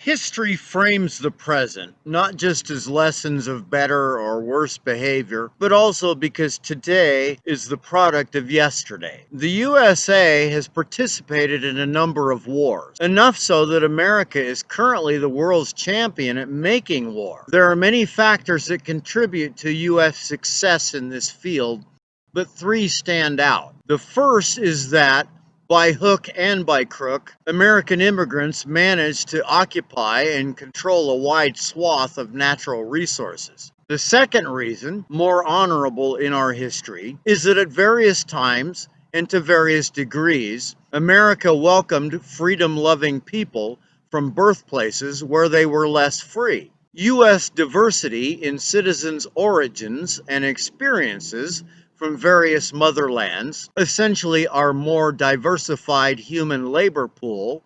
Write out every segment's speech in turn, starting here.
History frames the present, not just as lessons of better or worse behavior, but also because today is the product of yesterday. The USA has participated in a number of wars, enough so that America is currently the world's champion at making war. There are many factors that contribute to US success in this field, but three stand out. The first is that by hook and by crook, American immigrants managed to occupy and control a wide swath of natural resources. The second reason, more honorable in our history, is that at various times and to various degrees, America welcomed freedom-loving people from birthplaces where they were less free. U.S. diversity in citizens' origins and experiences from various motherlands, essentially our more diversified human labor pool,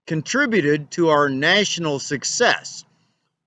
contributed to our national success.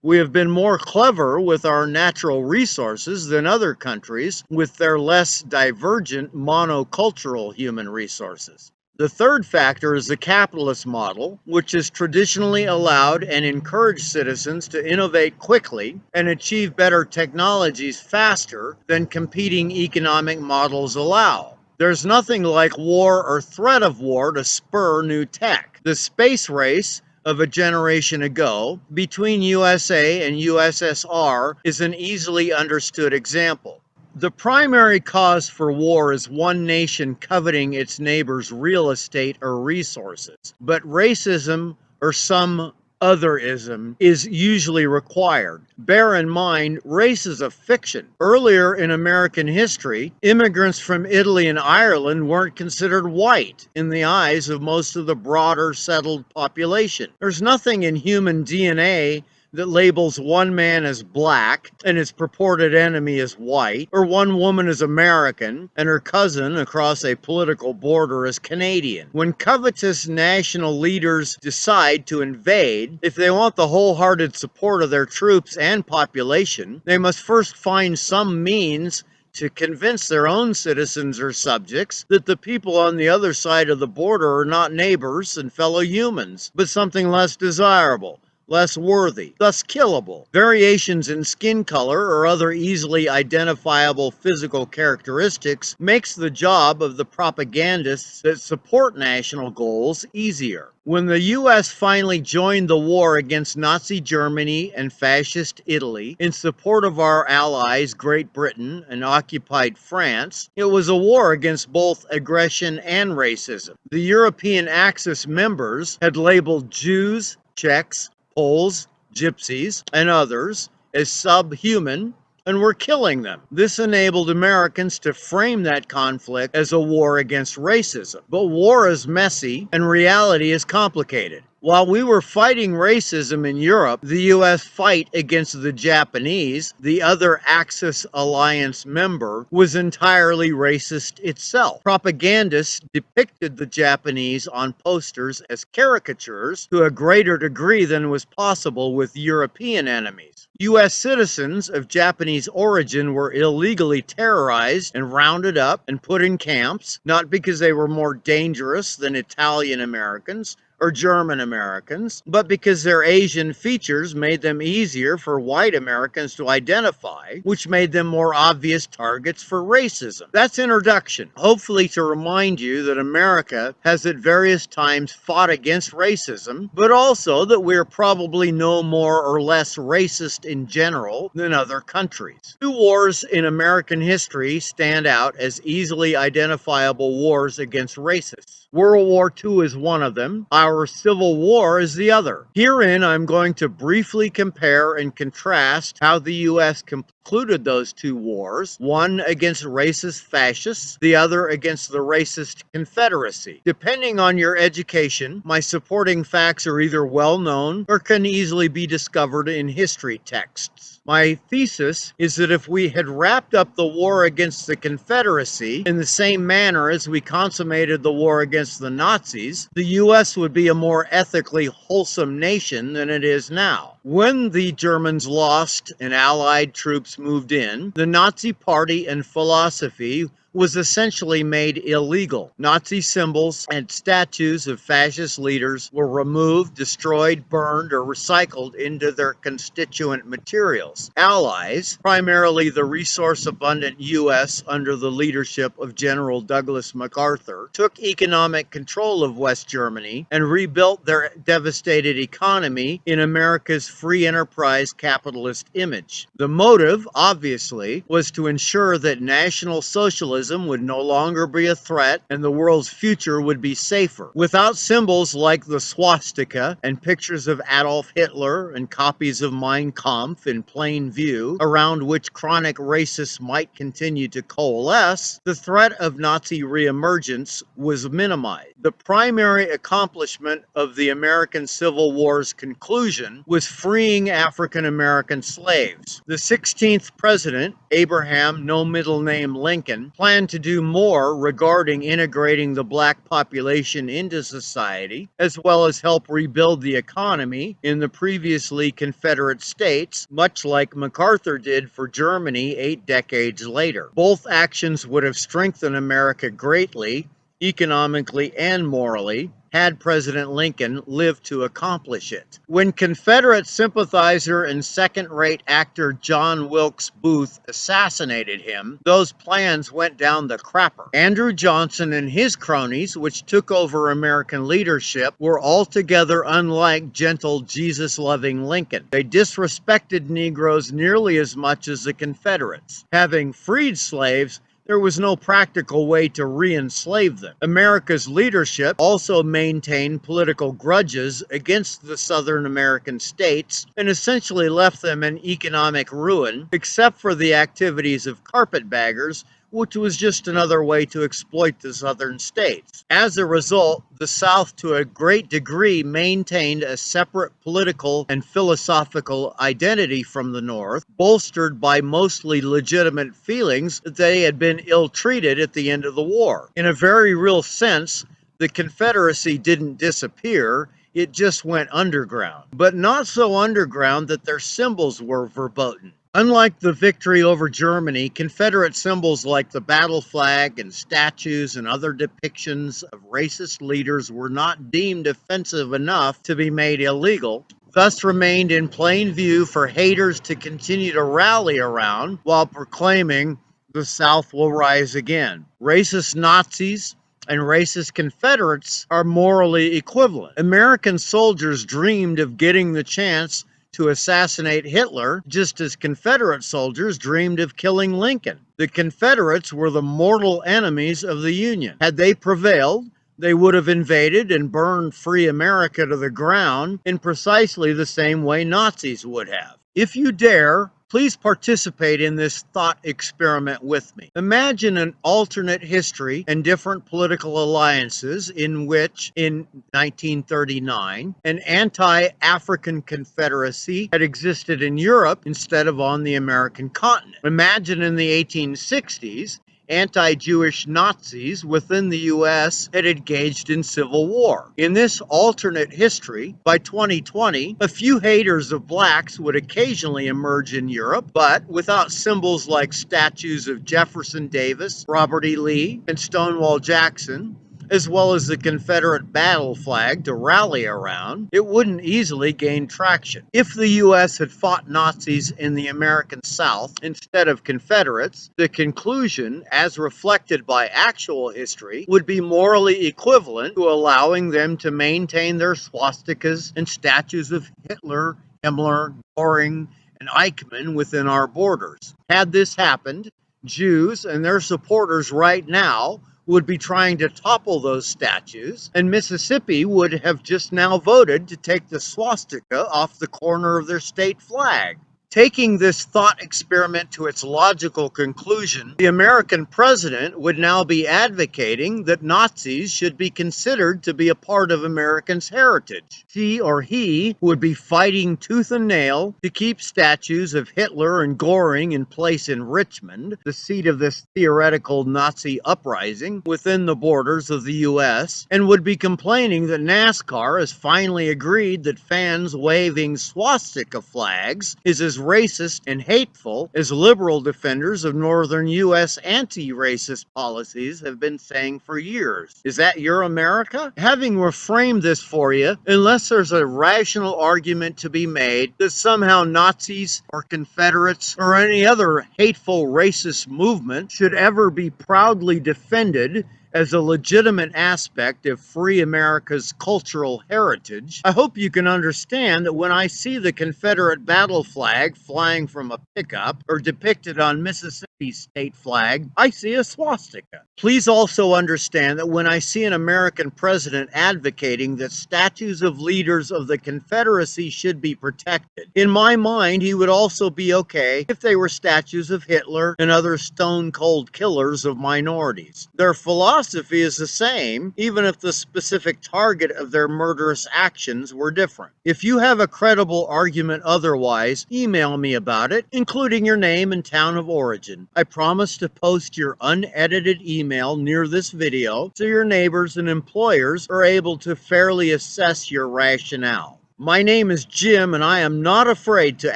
We have been more clever with our natural resources than other countries with their less divergent monocultural human resources. The third factor is the capitalist model, which has traditionally allowed and encouraged citizens to innovate quickly and achieve better technologies faster than competing economic models allow. There's nothing like war or threat of war to spur new tech. The space race of a generation ago between USA and USSR is an easily understood example. The primary cause for war is one nation coveting its neighbor's real estate or resources, but racism or some otherism is usually required. Bear in mind, race is a fiction. Earlier in American history, immigrants from Italy and Ireland weren't considered white in the eyes of most of the broader settled population. There's nothing in human DNA that labels one man as black and his purported enemy as white, or one woman as American and her cousin across a political border as Canadian. When covetous national leaders decide to invade, if they want the wholehearted support of their troops and population, they must first find some means to convince their own citizens or subjects that the people on the other side of the border are not neighbors and fellow humans, but something less desirable, less worthy, thus killable. Variations in skin color or other easily identifiable physical characteristics makes the job of the propagandists that support national goals easier. When the U.S. finally joined the war against Nazi Germany and fascist Italy in support of our allies Great Britain and occupied France, it was a war against both aggression and racism. The European Axis members had labeled Jews, Czechs, Poles, Gypsies, and others as subhuman and were killing them. This enabled Americans to frame that conflict as a war against racism. But war is messy and reality is complicated. While we were fighting racism in Europe, the U.S. fight against the Japanese, the other Axis alliance member, was entirely racist itself. Propagandists depicted the Japanese on posters as caricatures to a greater degree than was possible with European enemies. U.S. citizens of Japanese origin were illegally terrorized and rounded up and put in camps, not because they were more dangerous than Italian Americans or German Americans, but because their Asian features made them easier for white Americans to identify, which made them more obvious targets for racism. That's introduction, hopefully to remind you that America has at various times fought against racism, but also that we're probably no more or less racist in general than other countries. Two wars in American history stand out as easily identifiable wars against racists. World War II is one of them. Our Civil War is the other. Herein, I'm going to briefly compare and contrast how the U.S. concluded those two wars, one against racist fascists, the other against the racist Confederacy. Depending on your education, my supporting facts are either well known or can easily be discovered in history texts. My thesis is that if we had wrapped up the war against the Confederacy in the same manner as we consummated the war against the Nazis, the U.S. would be a more ethically wholesome nation than it is now. When the Germans lost and Allied troops moved in, the Nazi Party and philosophy was essentially made illegal. Nazi symbols and statues of fascist leaders were removed, destroyed, burned, or recycled into their constituent materials. Allies, primarily the resource-abundant U.S. under the leadership of General Douglas MacArthur, took economic control of West Germany and rebuilt their devastated economy in America's free enterprise capitalist image. The motive, obviously, was to ensure that National Socialism would no longer be a threat and the world's future would be safer. Without symbols like the swastika and pictures of Adolf Hitler and copies of Mein Kampf in plain view, around which chronic racists might continue to coalesce, the threat of Nazi reemergence was minimized. The primary accomplishment of the American Civil War's conclusion was freeing African American slaves. The 16th president, Abraham no middle name Lincoln, planned to do more regarding integrating the black population into society, as well as help rebuild the economy in the previously Confederate states, much like MacArthur did for Germany 8 decades later. Both actions would have strengthened America greatly, economically and morally, had President Lincoln lived to accomplish it. When Confederate sympathizer and second-rate actor John Wilkes Booth assassinated him, those plans went down the crapper. Andrew Johnson and his cronies, which took over American leadership, were altogether unlike gentle, Jesus-loving Lincoln. They disrespected Negroes nearly as much as the Confederates. Having freed slaves, there was no practical way to re-enslave them. America's leadership also maintained political grudges against the Southern American states and essentially left them in economic ruin, except for the activities of carpetbaggers, which was just another way to exploit the southern states. As a result, the South to a great degree maintained a separate political and philosophical identity from the North, bolstered by mostly legitimate feelings that they had been ill-treated at the end of the war. In a very real sense, the Confederacy didn't disappear, it just went underground. But not so underground that their symbols were verboten. Unlike the victory over Germany, Confederate symbols like the battle flag and statues and other depictions of racist leaders were not deemed offensive enough to be made illegal, thus remained in plain view for haters to continue to rally around while proclaiming the South will rise again. Racist Nazis and racist Confederates are morally equivalent. American soldiers dreamed of getting the chance to assassinate Hitler, just as Confederate soldiers dreamed of killing Lincoln. The Confederates were the mortal enemies of the Union. Had they prevailed, they would have invaded and burned free America to the ground in precisely the same way Nazis would have. If you dare, please participate in this thought experiment with me. Imagine an alternate history and different political alliances in which, in 1939, an anti-African Confederacy had existed in Europe instead of on the American continent. Imagine in the 1860s, anti-Jewish Nazis within the U.S. had engaged in civil war. In this alternate history, by 2020, a few haters of blacks would occasionally emerge in Europe, but without symbols like statues of Jefferson Davis, Robert E. Lee, and Stonewall Jackson, as well as the Confederate battle flag to rally around, it wouldn't easily gain traction. If the U.S. had fought Nazis in the American South instead of Confederates, the conclusion, as reflected by actual history, would be morally equivalent to allowing them to maintain their swastikas and statues of Hitler, Himmler, Göring, and Eichmann within our borders. Had this happened, Jews and their supporters right now would be trying to topple those statues, and Mississippi would have just now voted to take the swastika off the corner of their state flag. Taking this thought experiment to its logical conclusion, the American president would now be advocating that Nazis should be considered to be a part of Americans' heritage. She or he would be fighting tooth and nail to keep statues of Hitler and Göring in place in Richmond, the seat of this theoretical Nazi uprising, within the borders of the U.S., and would be complaining that NASCAR has finally agreed that fans waving swastika flags is as racist and hateful as liberal defenders of northern U.S. anti-racist policies have been saying for years. Is that your America? Having reframed this for you, unless there's a rational argument to be made that somehow Nazis or Confederates or any other hateful racist movement should ever be proudly defended as a legitimate aspect of free America's cultural heritage, I hope you can understand that when I see the Confederate battle flag flying from a pickup or depicted on Mississippi's state flag, I see a swastika. Please also understand that when I see an American president advocating that statues of leaders of the Confederacy should be protected, in my mind he would also be okay if they were statues of Hitler and other stone-cold killers of minorities. Their philosophy is the same, even if the specific target of their murderous actions were different. If you have a credible argument otherwise, email me about it, including your name and town of origin. I promise to post your unedited email near this video so your neighbors and employers are able to fairly assess your rationale. My name is Jim, and I am not afraid to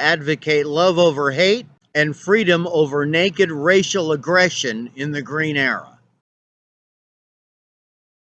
advocate love over hate and freedom over naked racial aggression in the green era.